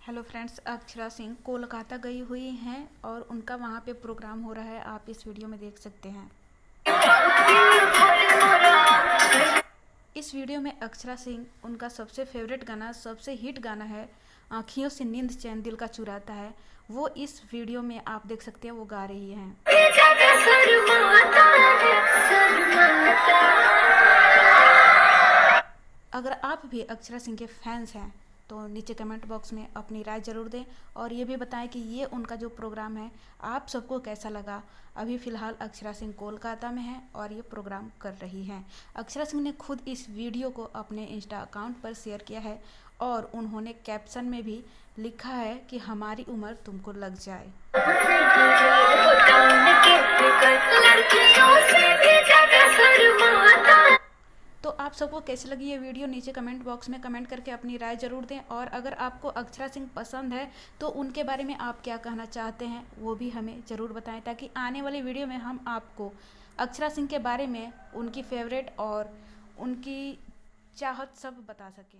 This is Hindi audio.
हेलो फ्रेंड्स, अक्षरा सिंह कोलकाता गई हुई हैं और उनका वहाँ पे प्रोग्राम हो रहा है। आप इस वीडियो में देख सकते हैं। इस वीडियो में अक्षरा सिंह उनका सबसे फेवरेट गाना, सबसे हिट गाना है आँखियों से नींद चैन दिल का चुराता है, वो इस वीडियो में आप देख सकते हैं वो गा रही हैं। अगर आप भी अक्षरा सिंह के फैंस हैं तो नीचे कमेंट बॉक्स में अपनी राय ज़रूर दें और ये भी बताएं कि ये उनका जो प्रोग्राम है आप सबको कैसा लगा। अभी फ़िलहाल अक्षरा सिंह कोलकाता में है और ये प्रोग्राम कर रही हैं। अक्षरा सिंह ने खुद इस वीडियो को अपने इंस्टा अकाउंट पर शेयर किया है और उन्होंने कैप्शन में भी लिखा है कि हमारी उम्र तुमको लग जाए। तो आप सबको कैसी लगी ये वीडियो नीचे कमेंट बॉक्स में कमेंट करके अपनी राय ज़रूर दें। और अगर आपको अक्षरा सिंह पसंद है तो उनके बारे में आप क्या कहना चाहते हैं वो भी हमें ज़रूर बताएं, ताकि आने वाली वीडियो में हम आपको अक्षरा सिंह के बारे में, उनकी फेवरेट और उनकी चाहत सब बता सकें।